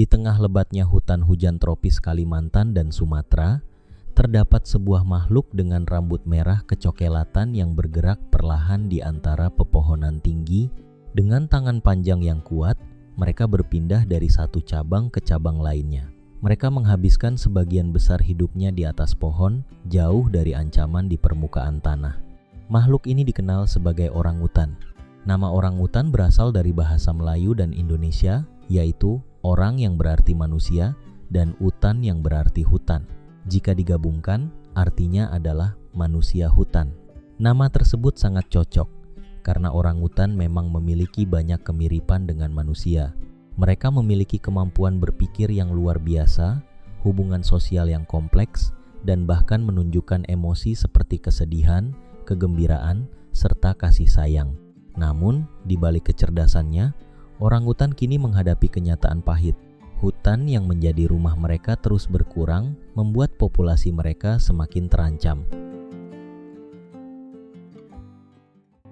Di tengah lebatnya hutan hujan tropis Kalimantan dan Sumatera, terdapat sebuah makhluk dengan rambut merah kecoklatan yang bergerak perlahan di antara pepohonan tinggi. Dengan tangan panjang yang kuat, mereka berpindah dari satu cabang ke cabang lainnya. Mereka menghabiskan sebagian besar hidupnya di atas pohon, jauh dari ancaman di permukaan tanah. Makhluk ini dikenal sebagai orangutan. Nama orangutan berasal dari bahasa Melayu dan Indonesia, yaitu orang yang berarti manusia dan utan yang berarti hutan. Jika digabungkan, artinya adalah manusia hutan. Nama tersebut sangat cocok karena orangutan memang memiliki banyak kemiripan dengan manusia. Mereka memiliki kemampuan berpikir yang luar biasa, hubungan sosial yang kompleks, dan bahkan menunjukkan emosi seperti kesedihan, kegembiraan, serta kasih sayang. Namun, di balik kecerdasannya, orangutan kini menghadapi kenyataan pahit. Hutan yang menjadi rumah mereka terus berkurang, membuat populasi mereka semakin terancam.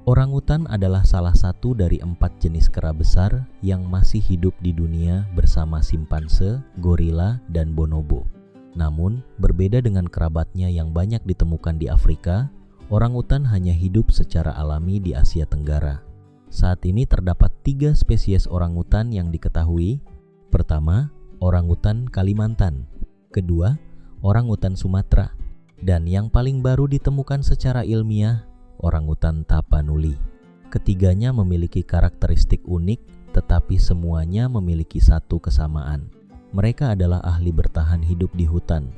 Orangutan adalah salah satu dari 4 jenis kera besar yang masih hidup di dunia bersama simpanse, gorila, dan bonobo. Namun, berbeda dengan kerabatnya yang banyak ditemukan di Afrika, orangutan hanya hidup secara alami di Asia Tenggara. Saat ini terdapat 3 spesies orangutan yang diketahui. Pertama, orangutan Kalimantan. Kedua, orangutan Sumatera. Dan yang paling baru ditemukan secara ilmiah, orangutan Tapanuli. Ketiganya memiliki karakteristik unik, tetapi semuanya memiliki satu kesamaan. Mereka adalah ahli bertahan hidup di hutan.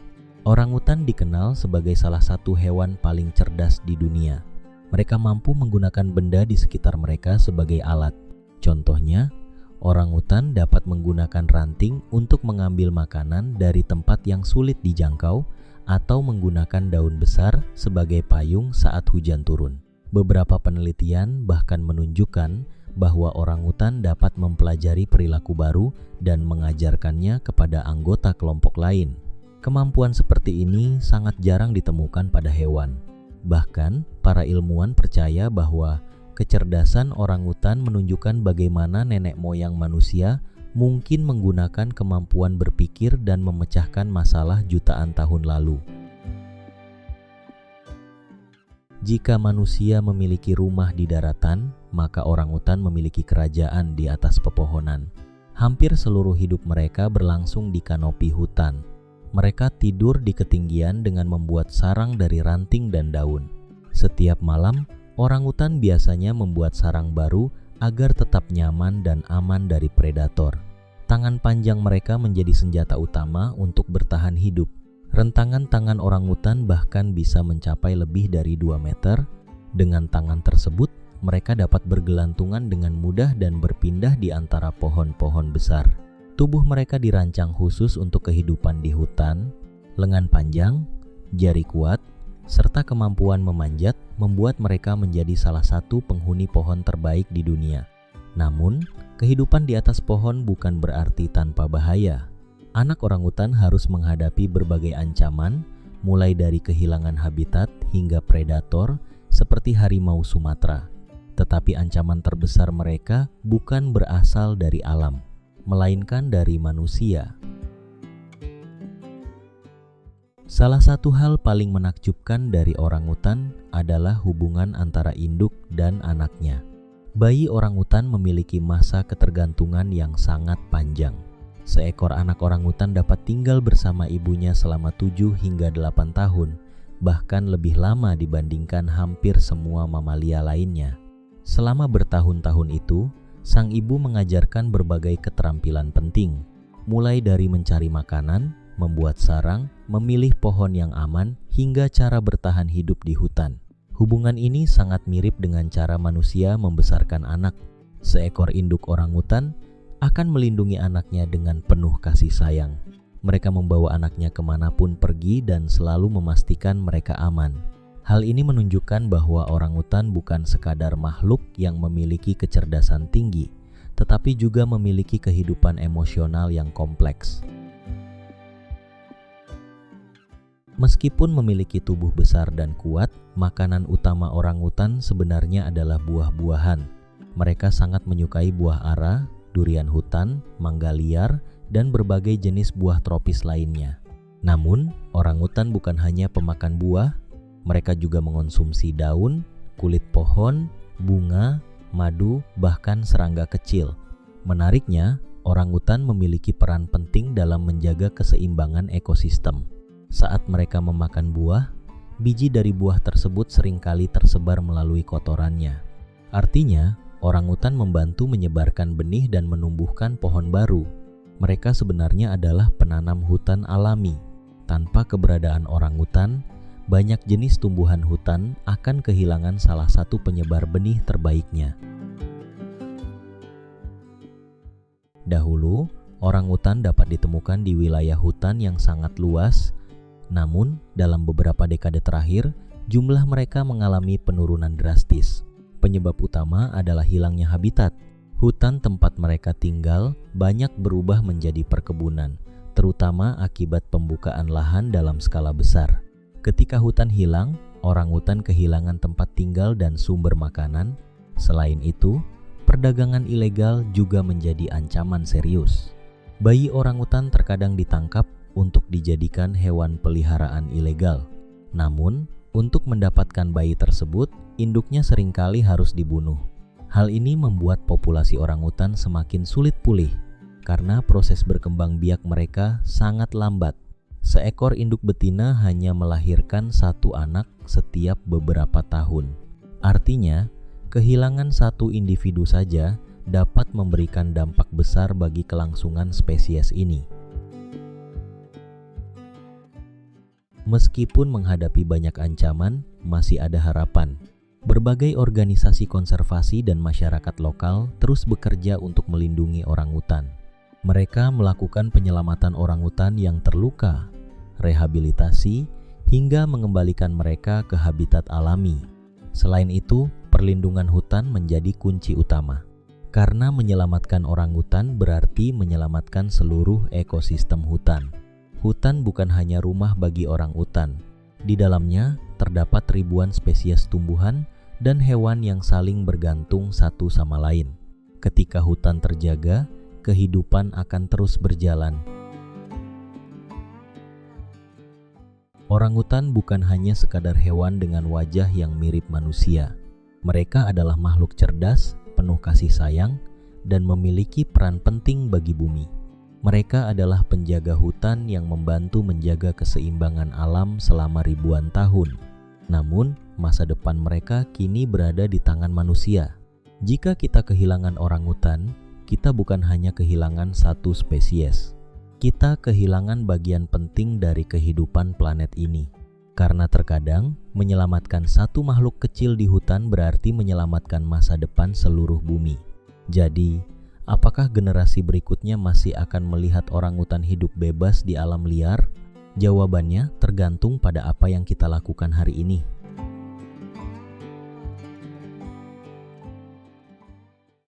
Orangutan dikenal sebagai salah satu hewan paling cerdas di dunia. Mereka mampu menggunakan benda di sekitar mereka sebagai alat. Contohnya, orangutan dapat menggunakan ranting untuk mengambil makanan dari tempat yang sulit dijangkau atau menggunakan daun besar sebagai payung saat hujan turun. Beberapa penelitian bahkan menunjukkan bahwa orangutan dapat mempelajari perilaku baru dan mengajarkannya kepada anggota kelompok lain. Kemampuan seperti ini sangat jarang ditemukan pada hewan. Bahkan, para ilmuwan percaya bahwa kecerdasan orangutan menunjukkan bagaimana nenek moyang manusia mungkin menggunakan kemampuan berpikir dan memecahkan masalah jutaan tahun lalu. Jika manusia memiliki rumah di daratan, maka orangutan memiliki kerajaan di atas pepohonan. Hampir seluruh hidup mereka berlangsung di kanopi hutan. Mereka tidur di ketinggian dengan membuat sarang dari ranting dan daun. Setiap malam, orangutan biasanya membuat sarang baru agar tetap nyaman dan aman dari predator. Tangan panjang mereka menjadi senjata utama untuk bertahan hidup. Rentangan tangan orangutan bahkan bisa mencapai lebih dari 2 meter. Dengan tangan tersebut, mereka dapat bergelantungan dengan mudah dan berpindah di antara pohon-pohon besar. Tubuh mereka dirancang khusus untuk kehidupan di hutan. Lengan panjang, jari kuat, serta kemampuan memanjat membuat mereka menjadi salah satu penghuni pohon terbaik di dunia. Namun, kehidupan di atas pohon bukan berarti tanpa bahaya. Anak orangutan harus menghadapi berbagai ancaman, mulai dari kehilangan habitat hingga predator seperti harimau Sumatera. Tetapi ancaman terbesar mereka bukan berasal dari alam, melainkan dari manusia. Salah satu hal paling menakjubkan dari orangutan adalah hubungan antara induk dan anaknya. Bayi orangutan memiliki masa ketergantungan yang sangat panjang. Seekor anak orangutan dapat tinggal bersama ibunya selama 7 hingga 8 tahun, bahkan lebih lama dibandingkan hampir semua mamalia lainnya. Selama bertahun-tahun itu, sang ibu mengajarkan berbagai keterampilan penting, mulai dari mencari makanan, membuat sarang, memilih pohon yang aman, hingga cara bertahan hidup di hutan. Hubungan ini sangat mirip dengan cara manusia membesarkan anak. Seekor induk orangutan akan melindungi anaknya dengan penuh kasih sayang. Mereka membawa anaknya kemanapun pergi dan selalu memastikan mereka aman. Hal ini menunjukkan bahwa orangutan bukan sekadar makhluk yang memiliki kecerdasan tinggi, tetapi juga memiliki kehidupan emosional yang kompleks. Meskipun memiliki tubuh besar dan kuat, makanan utama orangutan sebenarnya adalah buah-buahan. Mereka sangat menyukai buah ara, durian hutan, mangga liar, dan berbagai jenis buah tropis lainnya. Namun, orangutan bukan hanya pemakan buah, mereka juga mengonsumsi daun, kulit pohon, bunga, madu, bahkan serangga kecil. Menariknya, orangutan memiliki peran penting dalam menjaga keseimbangan ekosistem. Saat mereka memakan buah, biji dari buah tersebut seringkali tersebar melalui kotorannya. Artinya, orangutan membantu menyebarkan benih dan menumbuhkan pohon baru. Mereka sebenarnya adalah penanam hutan alami. Tanpa keberadaan orangutan, banyak jenis tumbuhan hutan akan kehilangan salah satu penyebar benih terbaiknya. Dahulu, orangutan dapat ditemukan di wilayah hutan yang sangat luas, namun dalam beberapa dekade terakhir, jumlah mereka mengalami penurunan drastis. Penyebab utama adalah hilangnya habitat. Hutan tempat mereka tinggal banyak berubah menjadi perkebunan, terutama akibat pembukaan lahan dalam skala besar. Ketika hutan hilang, orangutan kehilangan tempat tinggal dan sumber makanan. Selain itu, perdagangan ilegal juga menjadi ancaman serius. Bayi orangutan terkadang ditangkap untuk dijadikan hewan peliharaan ilegal. Namun, untuk mendapatkan bayi tersebut, induknya seringkali harus dibunuh. Hal ini membuat populasi orangutan semakin sulit pulih karena proses berkembang biak mereka sangat lambat. Seekor induk betina hanya melahirkan satu anak setiap beberapa tahun. Artinya, kehilangan satu individu saja dapat memberikan dampak besar bagi kelangsungan spesies ini. Meskipun menghadapi banyak ancaman, masih ada harapan. Berbagai organisasi konservasi dan masyarakat lokal terus bekerja untuk melindungi orangutan. Mereka melakukan penyelamatan orangutan yang terluka, rehabilitasi, hingga mengembalikan mereka ke habitat alami. Selain itu, perlindungan hutan menjadi kunci utama. Karena menyelamatkan orangutan berarti menyelamatkan seluruh ekosistem hutan. Hutan bukan hanya rumah bagi orangutan. Di dalamnya terdapat ribuan spesies tumbuhan dan hewan yang saling bergantung satu sama lain. Ketika hutan terjaga, kehidupan akan terus berjalan. Orangutan bukan hanya sekadar hewan dengan wajah yang mirip manusia. Mereka adalah makhluk cerdas, penuh kasih sayang, dan memiliki peran penting bagi bumi. Mereka adalah penjaga hutan yang membantu menjaga keseimbangan alam selama ribuan tahun. Namun, masa depan mereka kini berada di tangan manusia. Jika kita kehilangan orangutan, kita bukan hanya kehilangan satu spesies. Kita kehilangan bagian penting dari kehidupan planet ini. Karena terkadang, menyelamatkan satu makhluk kecil di hutan berarti menyelamatkan masa depan seluruh bumi. Jadi, apakah generasi berikutnya masih akan melihat orangutan hidup bebas di alam liar? Jawabannya tergantung pada apa yang kita lakukan hari ini.